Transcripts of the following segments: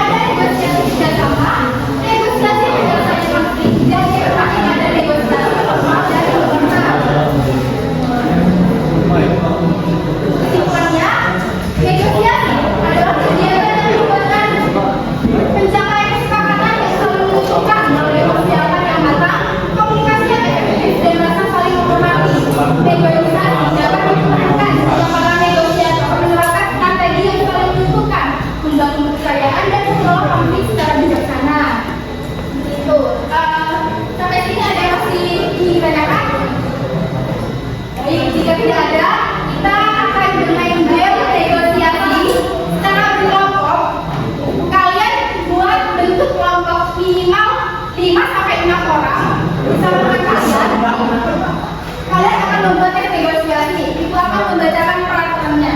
negosiasi kerjasama, negosiasi kerjasama menteri, 5 sampai 6 orang bersama kalian. Kalian akan membuatnya negosiasi. Ibu akan membacakan peraturannya.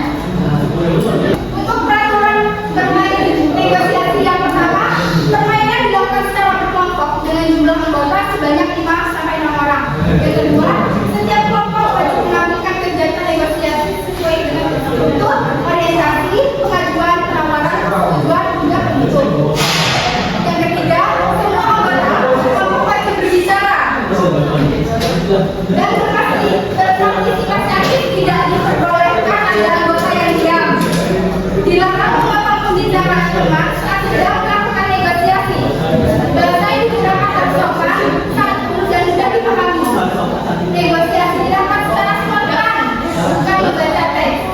Untuk peraturan bermain negosiasi yang pertama, permainan dilakukan secara berkelompok dengan jumlah anggota sebanyak 5 sampai 6 orang. Yang kedua, setiap kelompok wajib mengajukan kegiatan negosiasi sesuai dengan bentuk, orientasi, pengajuan, penawaran, tujuan, hingga penutup. Yang ketiga, semua anggota kelompok wajib berbicara dan berpartisipasi aktif. Tidak diperbolehkan ada anggota yang diam. Dilarang memotong pembicaraan teman saat sedang melakukan negosiasi. Bahasa yang digunakan harus sopan, santun, dan mudah dipahami. Negosiasi dilakukan secara spontan, bukan membaca teks.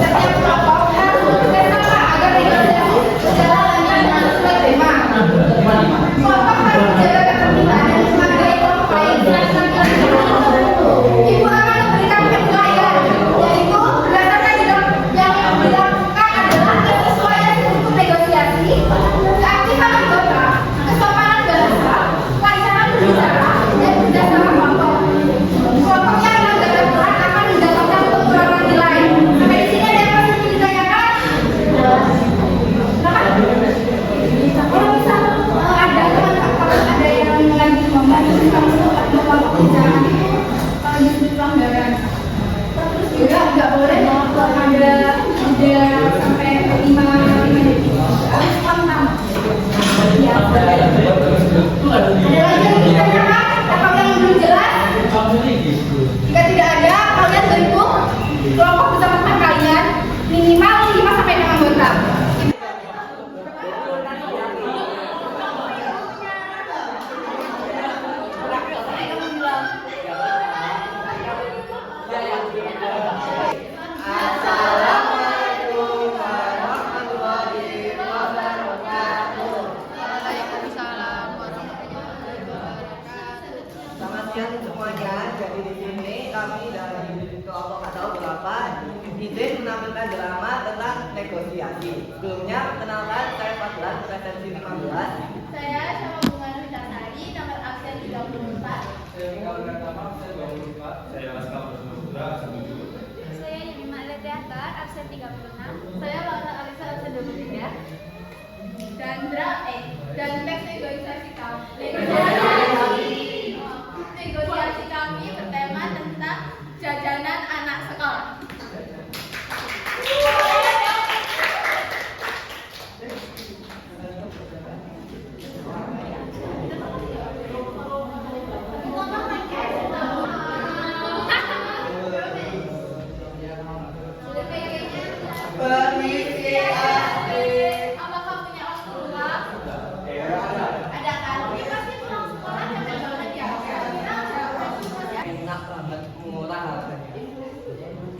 Setiap kelompok harus bekerjasama agar negosiasi berjalan lancar dan sesuai tema. Kelompok harus menjaga ketertiban dan menghargai kelompok lain. Ibu akan memberikan penilaian, yaitu berdasarkan yang dilakukan adalah kesesuaian untuk negosiasi, keaktifan anggota, kesopanan bahasa, kelancaran berbicara, dan kerjasama kelompok. Kelompok yang melanggar aturan akan mendapatkan pengurangan nilai. Sampai di sini ada yang masih ditanyakan? Kalau bisa ada teman kalau ada yang lagi membantu kelompok bicara itu di sudut pelanggaran. Terus juga nggak boleh ada sampai 5 detik. Harus spontan. Ya. Ada lagi yang ditanyakan atau yang belum jelas? Jika tidak ada, kalian bentuk kelompok bersama kalian minimal 5 sampai 6 anggota. Selamat siang semuanya. Jadi di sini kami dari kelompok atau berapa izin menampilkan drama tentang negosiasi. Sebelumnya perkenalkan saya Fadlan, presensi 15. Saya sama Bunga Nurjasari, nomor absen 34. Saya Laskar Bersutra, absen 7. Saya Yuma Letriatar, absen 36. Saya Laura Alisa, absen 23. Dan teks negosiasi kami. Negosiasi kami bertema tentang jajanan anak sekolah. Permisi adik. Apakah punya waktu luang? Ada kan? Ini pasti pulang sekolah capek banget ya. Kita ada waktu ya. Enak banget, murah harganya.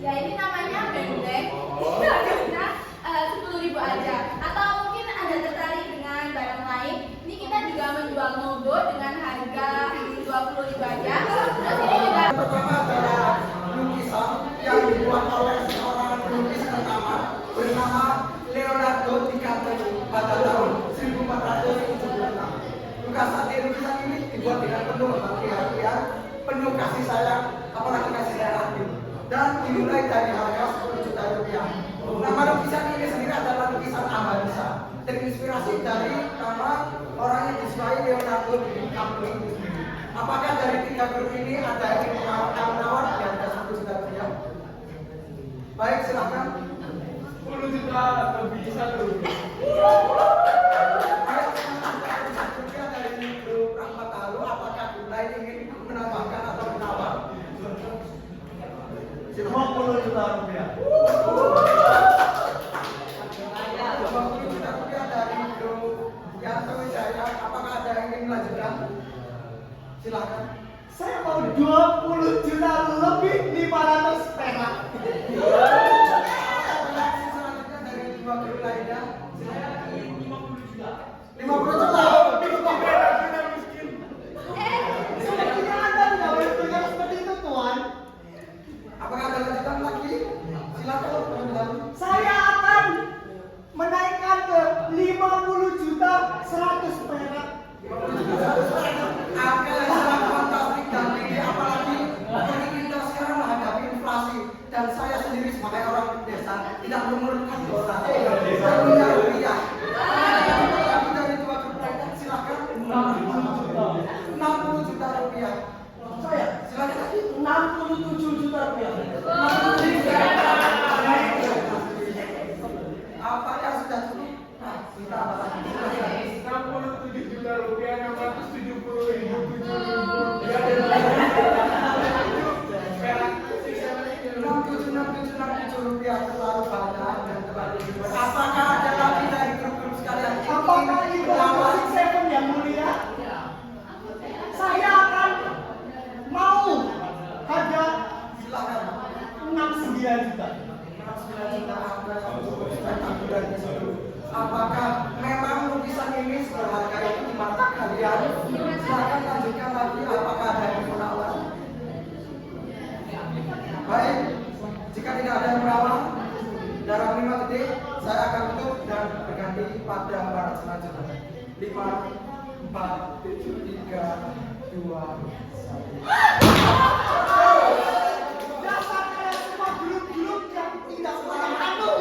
Ya ini namanya benteng. Ini harganya 10.000 aja. Atau mungkin Anda tertarik dengan barang lain. Ini kita juga menjual modo dengan harga 20.000 aja. Terus ini juga Pertama adalah lukisan yang dibuat oleh seorang pelukis pertama bernama Leonardo DiCaprio pada tahun 1476. Lukisan ini dibuat dengan penuh hati-hatian, penuh kasih sayang, apalagi kasih sayang dan dimulai dari harga 10 juta rupiah. Nama lukisan ini sendiri adalah lukisan Amanisa, terinspirasi dari nama orang yang disukai Leonardo DiCaprio itu sendiri. Apakah dari 3 grup ini ada yang menawar di harga 1 juta rupiah? Baik, silakan. 10 juta lebih satu. Baik, rupiah dari grup Rahmat Halu. Apakah grup lain ingin menambahkan atau menawar? Silakan. 20 juta rupiah. 20 juta rupiah dari grup Yanto Wijaya. Apakah ada yang ingin melanjutkan? Silakan. Saya mau 20 juta lebih 500 perak. Selanjutnya dari 2 grup lainnya. Silakan. 50 juta. 50 juta. Sepertinya Anda tidak boleh berbicara seperti itu, Tuan. Apakah ada lanjutan lagi? Silakan teman-teman. Saya akan menaikkan ke 50 juta 100 perak. 50 juta 100 perak. 60 juta rupiah. Saya silakan lagi. 67 juta rupiah. Apa yang sudah cukup? Nah, kita apa lagi? 67 juta rupiah, 670.000, 67 rupiah terlalu banyak dan terlalu ribuan. Apakah ada lagi dari grup-grup sekalian? Apakah itu Closing Seven yang mulia? Saya akan mau harga Silakan. 69 juta. Apakah memang lukisan ini seberharga itu di mata kalian? Silakan lanjutkan lagi. Apakah ada yang menawar? Baik, jika tidak ada yang menawar, dalam 5 detik saya akan tutup dan berganti pada barang selanjutnya. 5, 4, 3, 2, 1. Dasar kalian semua grup-grup yang tidak paham.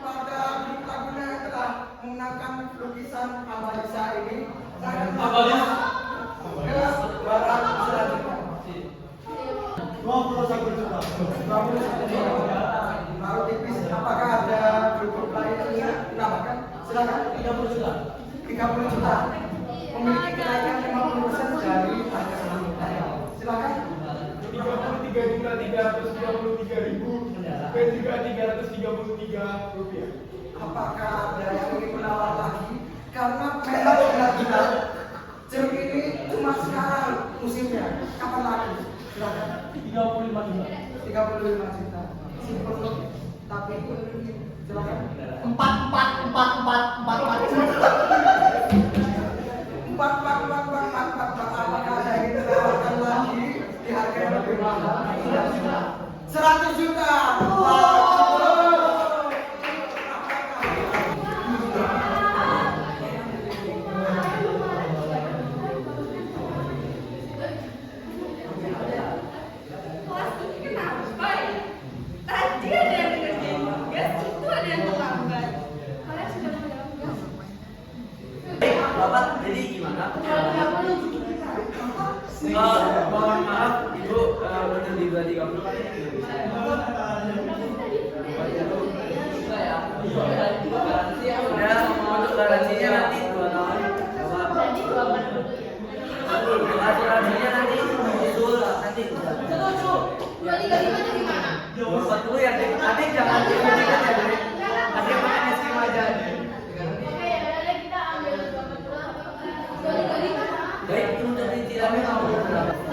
Pada grup Laguna yang telah memenangkan lukisan Amalisa ini, saya akan ke barang selanjutnya. 21 juta. Baru tipis. Apakah ada grup lain yang ingin menambahkan? Silakan. 30 juta. 30 juta. Memiliki kenaikan 50% dari harga sebelumnya. Silakan. 33.333.000, dan juga 333 rupiah. Apakah ada yang ingin menawar lagi? Karena memang benar-benar jeruk ini cuma sekarang musimnya. Kapan lagi? Silakan. 35 juta. 35 juta. Simpel tapi silakan. 4. Apakah ada yang ditawarkan lagi di harga yang lebih mahal? 100 juta. Kelas ini kenapa ya? Tadi ada yang ngerjain tugas, itu ada yang terlambat. Kalian sudah menjawab tugas? Bapak, jadi gimana? Mohon maaf, Ibu benar di 230 kan? Ya, untuk garansinya nanti 2 tahun. Asuransinya nanti usul nanti. Setuju. 235 nya gimana? Buat dulu ya, Dek. Adik jangan dikit-dikit ya, Dek. Adik makan es krim aja. Oke, ya udah kita ambil 242. 235. Baik, untuk cicilannya kamu berapa?